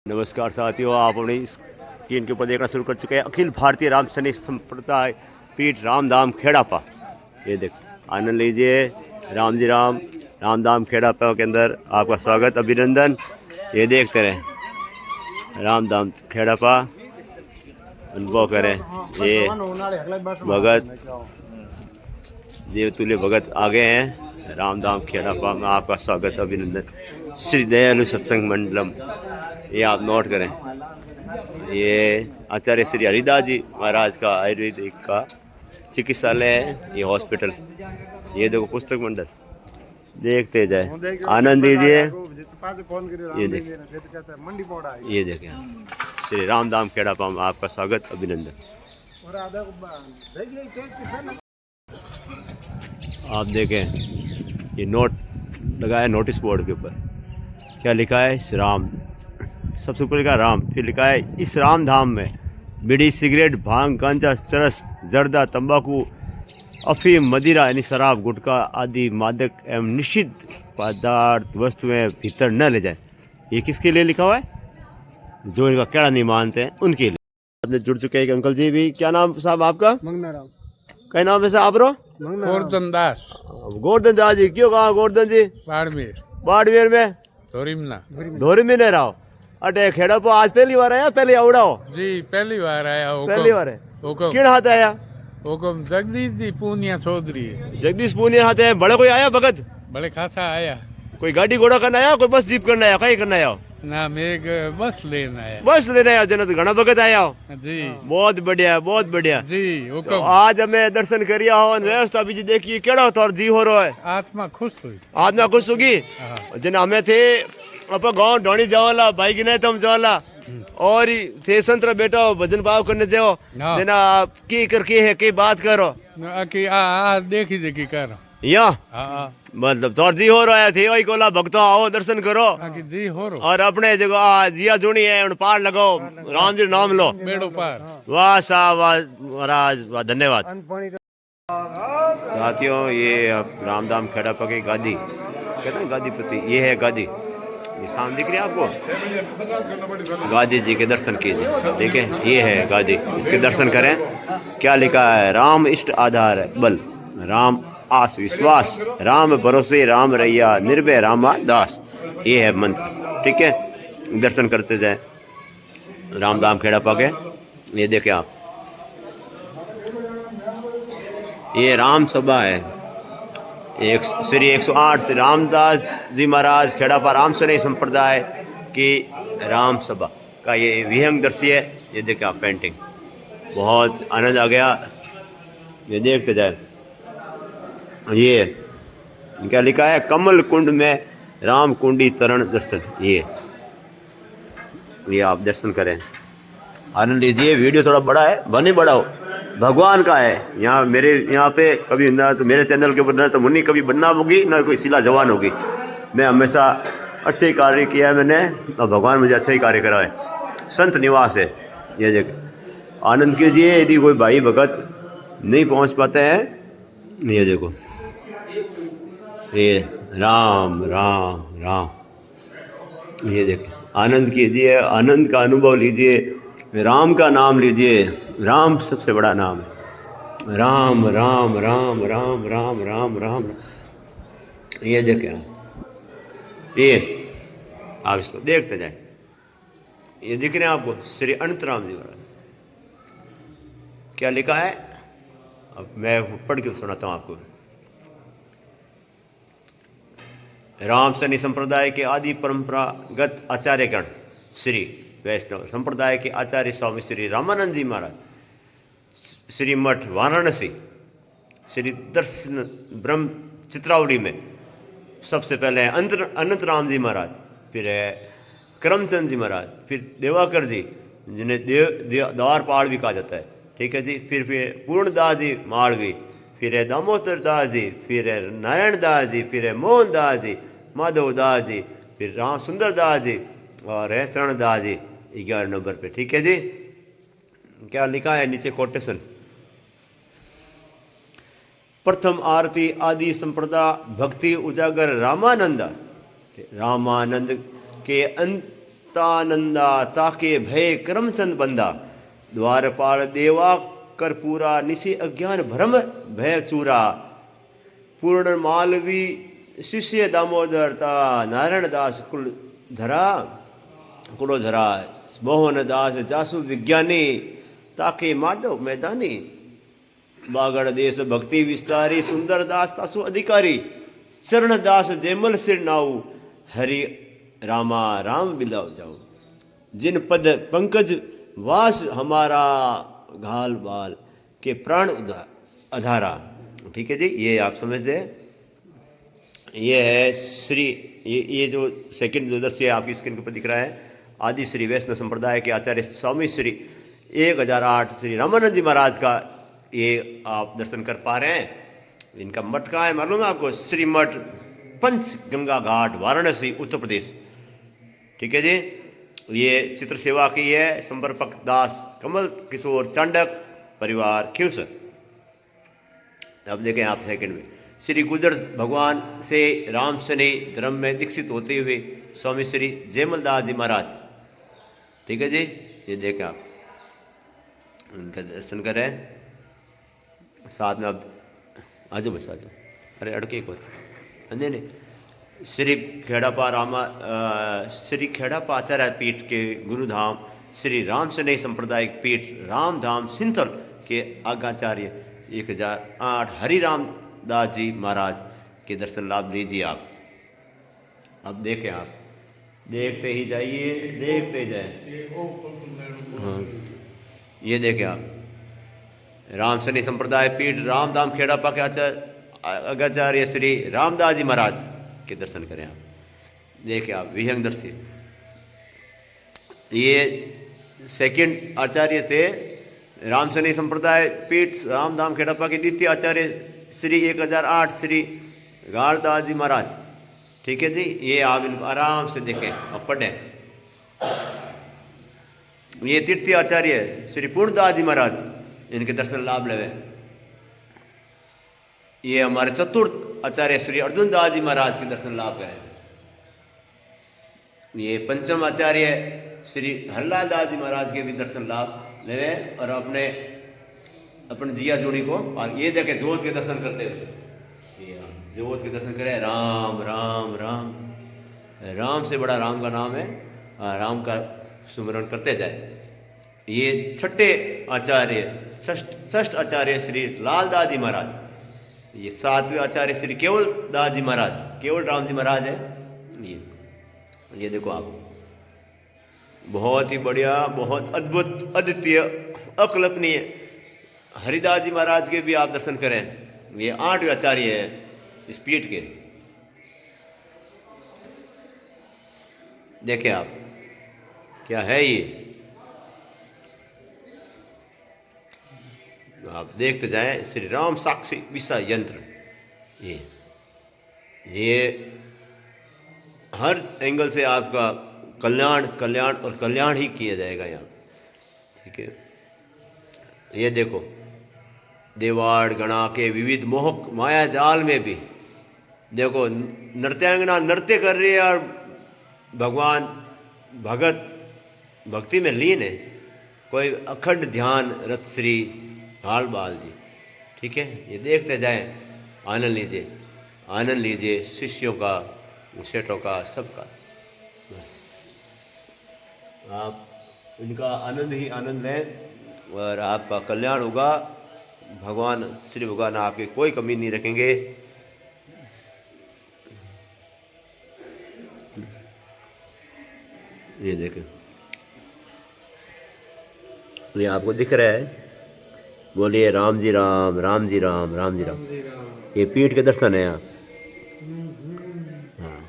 नमस्कार साथियों, आप अपनी स्क्रीन के ऊपर देखना शुरू कर चुके हैं अखिल भारतीय राम सैनिक संप्रदाय पीठ रामधाम खेड़ापा। ये देख आनंद लीजिए। राम जी राम रामधाम खेड़ापा के अंदर आपका स्वागत, अभिनंदन। ये देखते रहें रामधाम खेड़ापा, अनुभव करें। ये भगत देवतुल्य भगत आ गए हैं रामधाम खेड़ापा में। आपका स्वागत, अभिनंदन। श्री दयालु सत्संग मंडलम, ये आप नोट करें। ये आचार्य श्री हरिदास जी महाराज का आयुर्वेदिक का चिकित्सालय है, ये हॉस्पिटल। ये देखो पुस्तक मंडल, देखते जाए, आनंद लीजिए। ये देखें श्री रामधाम खेड़ापा में आपका स्वागत, अभिनंदन। आप देखें ये नोट लगाया नोटिस बोर्ड के ऊपर, क्या लिखा है? श्री राम, सबसे ऊपर लिखा राम, फिर लिखा है इस राम धाम में बीड़ी, सिगरेट, भांग, गांजा, चरस, जर्दा, तंबाकू, अफीम, मदिरा यानी शराब, गुटखा आदि मादक एवं निषिद्ध पदार्थ वस्तुएं भीतर न ले जाए। ये किसके लिए लिखा हुआ है? जो इनका कहना नहीं मानते हैं उनके लिए। आपने जुड़ चुके हैं अंकल जी भी। क्या नाम साहब आपका? मंगना राम। क्या नाम है साहब? गोवर्धन दास। गोवर्धन दास जी, क्यों कहा गोवर्धन जी? बाड़मेर। बाड़मेर में धोरी में नहीं रहो। अटे खेड़ापा आज पहली बार आया? पहले आवड़ा हो जी, पहली बार आया। पहली बार है। हुकम किन हाथ आया? हुकम जगदीश जी पूनिया चौधरी। जगदीश पूनिया हाथ है। बड़ा कोई आया भगत? बड़े खासा आया। कोई गाड़ी घोड़ा करना आया? कोई बस जीप करना आया? कहीं करना आया? ना, मैं एक बस लेना आया। बस लेने आया जन, घना भगत आया हो जी। बहुत बढ़िया, बहुत बढ़िया जी। हुकम। तो आज हमें दर्शन करिया हो, व्यवस्था भी देखिए केड़ा तो जी हो रहा है। आत्मा खुश हुई। आत्मा खुश होगी। जन हमें थे अपन गाँव ढोनी जाओला, भाई की नहीं तुम जाओला और थे संतरा बेटा भजन भाव करने जाओ जना की करके है की बात करो कि देखी देखी कर या मतलब तोर जी हो रहा है थे वही कोला भक्तों आओ दर्शन करो जी हो रो और अपने जगह जिया जुनी है उन पार लगाओ, राम जी नाम लो, बेड़ो पार। वाह साहब, वाह महाराज, वाह, धन्यवाद। साथियों ये रामधाम खेड़ापा की गादी कहते हैं, गादीपति ये है गादी। ये सामने दिख रही है आपको? गादी जी के दर्शन कीजिए। ठीक है, ये है गादी, इसके दर्शन करें। क्या लिखा है? राम इष्ट आधार है बल, राम आस विश्वास, राम भरोसे राम रैया, निर्भय रामा दास। ये है मंत्र। ठीक है, दर्शन करते जाए रामधाम खेड़ापा के। ये देखें आप, ये राम सभा है। एक श्री 108 श्री रामदास जी महाराज खेड़ापा राम सैनिक संप्रदाय की राम सभा का ये विहंग दर्शी है। ये देखें आप पेंटिंग, बहुत आनंद आ गया। ये देखते जाए। ये क्या लिखा है? कमल कुंड में राम कुंडी तरण दर्शन। ये आप दर्शन करें, आनंद लीजिए। वीडियो थोड़ा बड़ा है, बने बढ़ाओ, भगवान का है। यहाँ मेरे यहाँ पे कभी ना तो मेरे चैनल के ऊपर ना तो मुन्नी कभी बनना होगी ना कोई सिला जवान होगी। मैं हमेशा अच्छे ही कार्य किया है मैंने और भगवान मुझे अच्छा ही कार्य करा है। संत निवास है ये जगह, आनंद कीजिए। यदि कोई भाई भगत नहीं पहुँच पाते हैं, ये देखो, ये राम राम राम, ये देखिए, आनंद कीजिए, आनंद का अनुभव लीजिए, राम का नाम लीजिए। राम सबसे बड़ा नाम है। राम राम राम राम राम राम राम। ये देखिए, ये आप इसको देखते जाए। ये दिख रहे हैं आपको? श्री अनंत राम जी महाराज। क्या लिखा है? अब मैं पढ़ के सुनाता हूँ आपको। राम सैनिक संप्रदाय के आदि परंपरागत आचार्यगण श्री वैष्णव संप्रदाय के आचार्य स्वामी श्री रामानंद जी महाराज, श्री मठ वाराणसी, श्री दर्शन ब्रह्म चित्रावड़ी में सबसे पहले है अनंत राम जी महाराज, फिर है करमचंद जी महाराज, फिर देवाकर जी जिन्हें द्वारपाल भी कहा जाता है। ठीक है जी, फिर पूर्णदास जी मालवी, फिर है दामोदर दास जी, फिर है नारायण दास जी, फिर है मोहन दास जी, माधव दास जी, फिर राम सुंदर दास जी और है शरण दास जी 11 नंबर पे। ठीक है जी, क्या लिखा है नीचे कोटेशन? प्रथम आरती आदि संप्रदा भक्ति उजागर रामानंद के अंत भक्तानंदा ताके भय करमचंद बंदा। द्वारपाल देवा कर पूरा निशि अज्ञान भ्रम भय चूरा। पूर्ण मालवी शिष्य दामोदर ता नारायण दास कुलोधरा। मोहन दास जासु विज्ञानी ताके माधव मैदानी। बागड़ देश भक्ति विस्तारी सुंदर दास तासु अधिकारी। चरण दास जयमल सिर नाऊ हरि रामा राम बिलाव जाऊ। जिन पद पंकज वास हमारा घाल बाल के प्राण अधारा। ठीक है जी, ये आप समझते हैं। ये है श्री ये जो सेकंड जो दृश्य आपकी स्क्रीन के ऊपर दिख रहा है, आदि श्री वैष्णव संप्रदाय के आचार्य स्वामी श्री 1008 श्री रामानंद जी महाराज का ये आप दर्शन कर पा रहे हैं। इनका मठ कहाँ है मालूम है आपको? श्री मठ पंच गंगा घाट वाराणसी उत्तर प्रदेश। ठीक है जी, ये चित्र सेवा की है संपर्क दास कमल किशोर चांडक परिवार खिवसर। अब देखें आप सेकंड में, श्री गुजर भगवान से राम सने धर्म में दीक्षित होते हुए स्वामी श्री जयमलदास जी महाराज। ठीक है जी, ये देखें आप उनका दर्शन करें। साथ में अब आजो बस आजो, अरे अड़के को नहीं नहीं, श्री खेड़ापा आचार्य पीठ के गुरुधाम श्री राम सने सांप्रदायिक पीठ रामधाम सिंथल के आज्ञाचार्य 1008 हरिराम दास जी महाराज के दर्शन लाभ लीजिए आप। अब देखें आप, देखते ही जाइए, देखते जाए। हाँ, ये देखें आप, राम सनी संप्रदाय पीठ रामधाम खेड़ापा के आचार्य श्री रामदास जी महाराज के दर्शन करें आप। देखें आप विहंग दर्शी, ये सेकंड आचार्य थे राम सनी संप्रदाय पीठ रामधाम खेड़ापा के द्वितीय आचार्य श्री 1008 श्री गारदास जी महाराज। ठीक है जी, ये आप इनको आराम से देखें और पढ़ें। ये तृतीय आचार्य श्री पूर्णदास जी महाराज, इनके दर्शन लाभ लेवे। ये हमारे चतुर्थ आचार्य श्री अर्जुन दास जी महाराज के दर्शन लाभ करें। ये पंचम आचार्य श्री हरलाल दास जी महाराज के भी दर्शन लाभ लेवे और अपने जिया जोड़ी को। और ये देखे जोत के दर्शन करते हुए, जोत के दर्शन करें। राम राम राम, राम से बड़ा राम का नाम है, राम का सुमरण करते जाए। ये छठे आचार्य षष्ठ आचार्य श्री लालदास जी महाराज। ये सातवें आचार्य श्री केवल दास जी महाराज, केवल राम जी महाराज है। ये देखो आप, बहुत ही बढ़िया, बहुत अद्भुत, अद्वितीय, अकल्पनीय हरिदास जी महाराज के भी आप दर्शन करें। ये 8वें आचार्य है इस पीठ के। देखें आप, क्या है ये, आप देखते जाएं। श्री राम साक्षी विषय यंत्र, ये हर एंगल से आपका कल्याण कल्याण और कल्याण ही किया जाएगा यहाँ। ठीक है, ये देखो, देवाड़ गणा के विविध मोहक माया जाल में भी देखो नृत्यांगना नृत्य कर रही है और भगवान भगत भक्ति में लीन है। कोई अखंड ध्यान रत श्री हाल बाल जी। ठीक है, ये देखते जाएं, आनंद लीजिए, आनंद लीजिए शिष्यों का, सेठों का, सबका। आप इनका आनंद ही आनंद लें और आपका कल्याण होगा। भगवान श्री भगवान आपकी कोई कमी नहीं रखेंगे। ये देखें, ये आपको दिख रहा है, बोलिए राम जी राम, राम जी राम, राम जी राम। ये पीठ के दर्शन है आप। हाँ,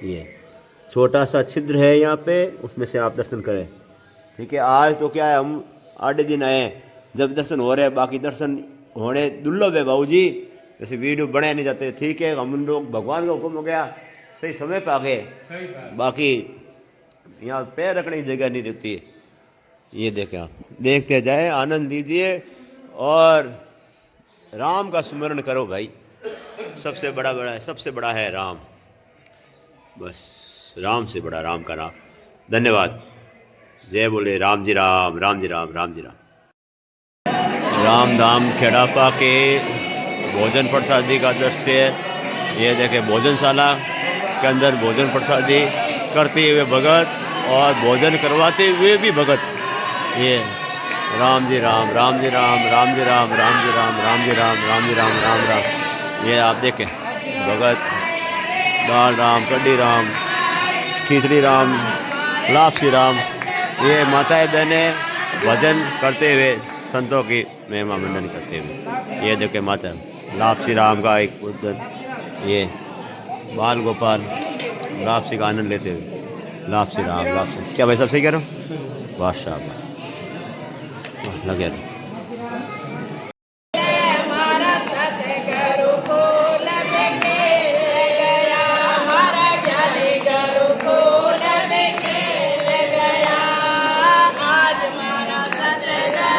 ये छोटा सा छिद्र है यहाँ पे, उसमें से आप दर्शन करें। ठीक है, आज तो क्या है, हम 8 दिन आए जब दर्शन हो रहे हैं, बाकी दर्शन होने दुर्लभ है बाबूजी, जैसे वीडियो बने नहीं जाते। ठीक है, हम लोग भगवान का हुक्म हो गया, सही समय पे आ गए, बाकी यहाँ पैर रखने की जगह नहीं रहती है। ये देखें आप, देखते जाए, आनंद लीजिए और राम का स्मरण करो भाई। सबसे बड़ा है, सबसे बड़ा है राम, बस राम से बड़ा, राम का नाम। धन्यवाद। जय बोले राम जी राम, राम जी राम, राम जी राम। राम धाम खेड़ापा के भोजन प्रसादी का दृश्य है। ये देखे भोजनशाला के अंदर भोजन प्रसादी करते हुए भगत और भोजन करवाते हुए भी भगत। ये राम जी राम, राम जी राम, राम जी राम, राम जी राम, राम जी राम, राम जी राम, राम राम। ये आप देखें भगत दाल राम, कड्डी राम, खिचड़ी राम, लापसी राम। ये माताएं बहनें भजन करते हुए संतों की महिमा मंडन करते हुए। ये देखे माता लापसी राम का एक उद्दन, ये बाल गोपाल लापसी का आनंद लेते हुए। लापसी राम, लापसी क्या भाई सब सही कह रहा हूँ? बादशाह लगे रहो।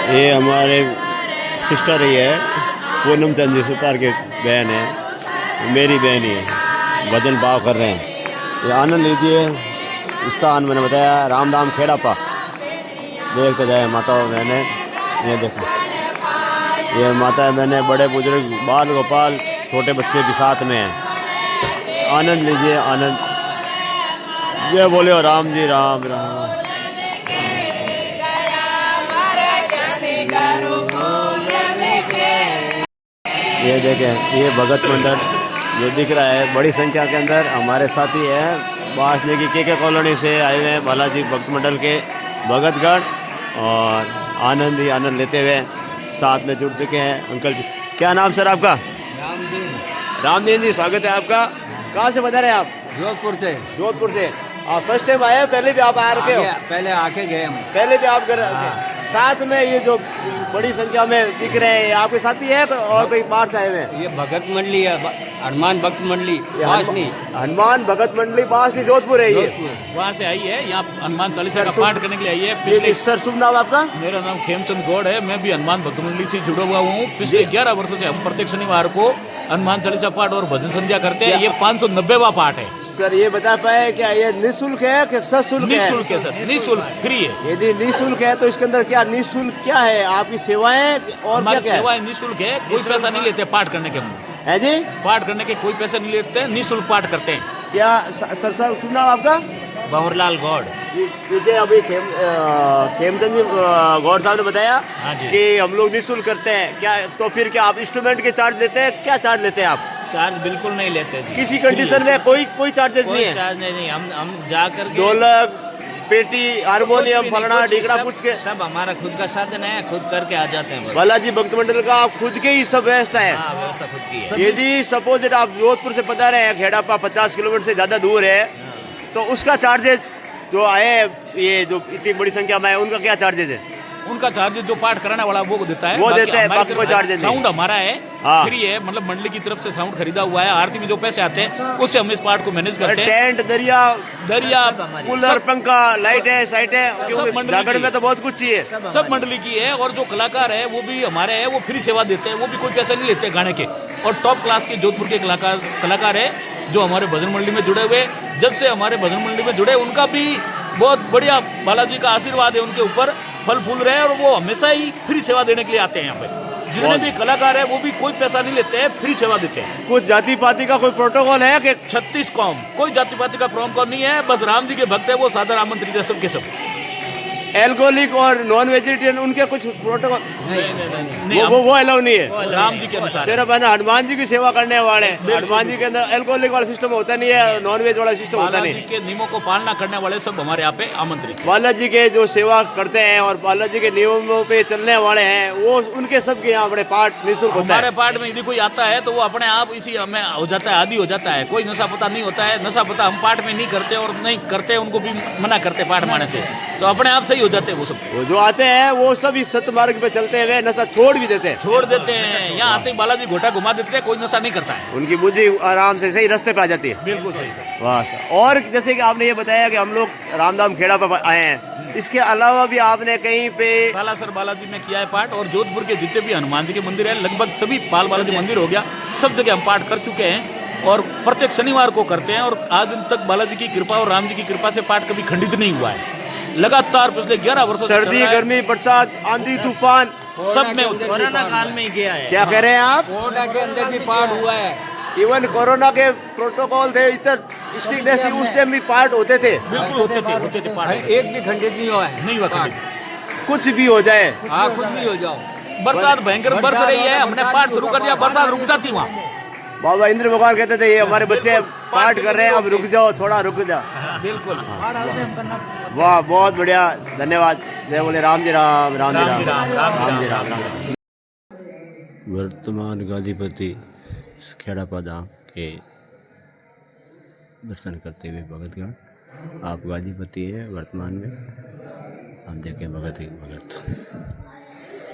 ये हमारे सिस्टर ही है, पूनम चंद जी सुतार के बहन है, मेरी बहन ही है। भजन भाव कर रहे हैं, ये आनंद लीजिए। स्थान मैंने बताया रामधाम खेड़ापा। देखते जाए माताओं बहने, ये देखो ये माता बहने बड़े बुजुर्ग बाल गोपाल छोटे बच्चे भी साथ में हैं। आनंद लीजिए आनंद। जय बोले राम जी राम, राम। ये देखें ये भगत मंडल जो दिख रहा है बड़ी संख्या के अंदर हमारे साथी हैं बासने की के कॉलोनी से आए हुए हैं बालाजी भक्त मंडल के भगतगण, और आनंद ही आनंद लेते हुए साथ में जुड़ चुके हैं। अंकल जी क्या नाम सर आपका? रामदीन। रामदीन जी स्वागत है आपका। कहाँ से बता रहे हैं आप? जोधपुर से। जोधपुर से। आप फर्स्ट टाइम आए, पहले भी आप आ रखे हो? पहले आके गए हम। पहले भी आप साथ में ये जो बड़ी संख्या में दिख रहे हैं आपके साथी है और कोई बाहर से आए हुए हैं? ये भगत मंडली है, हनुमान भक्त मंडली बासनी। हनुमान भगत मंडली बासनी जोधपुर है ये। वहाँ से आई है, यहाँ हनुमान चालीसा का पाठ करने के लिए आई है। पिछले सर शुभ नाम आपका? मेरा नाम खेमचंद गौड़ है, मैं भी हनुमान भक्त मंडली से जुड़ा हुआ हूँ। पिछले 11 वर्षों से हम प्रत्येक शनिवार को हनुमान चालीसा पाठ और भजन संध्या करते हैं। ये 590वां पाठ है। सर ये बता पाए क्या ये निःशुल्क है कि सशुल्क है? निःशुल्क है सर, निःशुल्क फ्री है। यदि निःशुल्क है तो इसके अंदर क्या निःशुल्क क्या है? आपकी सेवाएं और हमारी क्या सेवाएं निःशुल्क है, कोई पैसा नहीं लेते पाठ करने के। हम है जी पाठ करने के कोई पैसे नहीं लेते हैं, निःशुल्क पाठ करते हैं। क्या सर शुभ नाम आपका? भंवरलाल गौड़। मुझे अभी खेमचंद जी गौड़ साहब ने बताया हाँ जी। कि हम लोग निःशुल्क करते हैं क्या, तो फिर क्या आप इंस्ट्रूमेंट के चार्ज लेते हैं? क्या चार्ज लेते हैं आप? चार्ज बिल्कुल नहीं लेते जी। किसी कंडीशन में कोई चार्जेस नहीं है? चार्ज नहीं, हम जाकर ढोलक पेटी हारमोनियम फलना ढीकड़ा कुछ के सब हमारा खुद का साधन है, खुद करके आ जाते हैं। बालाजी भक्त मंडल का आप खुद के ही सब व्यवस्था है? हाँ, व्यवस्था खुद की है। यदि सपोज आप जोधपुर से पता रहे हैं खेड़ापा 50 किलोमीटर से ज्यादा दूर है, तो उसका चार्जेस जो आए ये जो इतनी बड़ी संख्या में है उनका क्या चार्जेस है? उनका चार्ज जो पाठ कराने वाला वो देता है, वो देते हैं, हमारी बाकी कोई तरफ चार्जेस नहीं। साउंड हमारा है, हाँ। फ्री है, मतलब मंडली की तरफ से साउंड खरीदा हुआ है। आरती में जो पैसे आते हैं उससे हम इस पाठ को मैनेज करते हैं। टेंट दरिया कूलर पंखा लाइटें साइटें, क्योंकि मंडली जागरण की। में तो बहुत कुछ चाहिए। सब मंडली की है, और जो कलाकार है वो भी हमारे हैं, वो फ्री सेवा देते हैं, वो भी कोई पैसे नहीं लेते गाने के। और टॉप क्लास के जोधपुर के कलाकार है जो हमारे भजन मंडली में जुड़े हुए। जब से हमारे भजन मंडली में जुड़े, उनका भी बहुत बढ़िया बालाजी का आशीर्वाद है उनके ऊपर, फल फूल रहे हैं, और वो हमेशा ही फ्री सेवा देने के लिए आते हैं यहाँ पे। जितने भी कलाकार है वो भी कोई पैसा नहीं लेते हैं, फ्री सेवा देते हैं। कुछ जाति पाति का कोई प्रोटोकॉल है कि 36 कौम, कोई जाति पाति का प्रोटोकॉल नहीं है, बस राम जी के भक्त है, वो सादर आमंत्रित है सबके सब। एल्कोहलिक और नॉन वेजिटेरियन उनके कुछ प्रोटोकॉल नहीं, वो अलाउ नहीं है? राम जी के अनुसार सिर्फ है ना हनुमान जी की सेवा करने वाले। हनुमान जी के अंदर एल्कोहलिक वाला सिस्टम होता नहीं है, नॉन वेज वाला सिस्टम होता बालाजी नहीं। के नियमों को पालना करने वाले सब हमारे यहाँ पे आमंत्रित हैं। बालाजी के जो सेवा करते हैं और बालाजी के नियमों पे चलने वाले हैं, वो उनके सबके यहाँ बड़े पाठ निःशुल्क होता हमारे है। पाठ में यदि कोई आता है तो वो अपने आप इसी हमें हो जाता है, आदि हो जाता है। कोई नशा पता नहीं होता है, नशा पता हम पाठ में नहीं करते, और नहीं करते उनको भी मना करते पाठ माने से, तो अपने आप सही हो जाते हैं वो सब। वो जो आते हैं वो सब इस सतमार्ग पे चलते हुए नशा छोड़ भी देते हैं। छोड़ देते हैं, यहाँ आते ही बालाजी घोटा घुमा देते हैं, कोई नशा नहीं करता है। उनकी बुद्धि आराम से सही रास्ते पे आ जाती है। बिल्कुल सही सर। वाह सर। और जैसे कि आपने ये बताया कि हम लोग रामधाम खेड़ा पर आए हैं, इसके अलावा भी आपने कहीं पे सालासर बालाजी में किया है पाठ, और जोधपुर के जितने भी हनुमान जी के मंदिर है, लगभग सभी पाल बालाजी मंदिर हो गया, सब जगह हम पाठ कर चुके हैं। और प्रत्येक शनिवार को करते हैं। और आज दिन तक बालाजी की कृपा और राम जी की कृपा से पाठ कभी खंडित नहीं हुआ है। लगातार पिछले 11 वर्षों से चल सर्दी रहा है। गर्मी बरसात आंधी तूफान सब में कोरोना काल में ही गया है। क्या कह रहे हैं आप? कोरोना के अंदर भी पाठ हुआ है। इवन कोरोना के प्रोटोकॉल थे, इधर स्ट्रिक्टनेस थी, उस टाइम भी पार्ट होते थे। बिल्कुल होते थे पाठ। एक भी खंडित नहीं हुआ है। नहीं हुआ खंडित। कुछ भी हो जाए, हाँ, कुछ भी हो जाओ। बरसात भयंकर बरस रही है, हमने पाठ शुरू कर दिया, बरसात रुक जाती वहाँ। बाबा इंद्र भगवान कहते थे ये हमारे बच्चे पाठ कर रहे हैं, अब रुक जाओ, थोड़ा रुक जाओ। बिल्कुल। वाह, बहुत बढ़िया, धन्यवाद। जय बोले राम जी राम, राम जी राम, राम जी राम। वर्तमान गादीपति खेड़ापा धाम के दर्शन करते हुए भगतगण, आप गादीपति हैं वर्तमान में, हम देखें भगत ही भगत।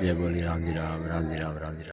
जय बोले राम जी राम, राम जी राम, राम जी राम।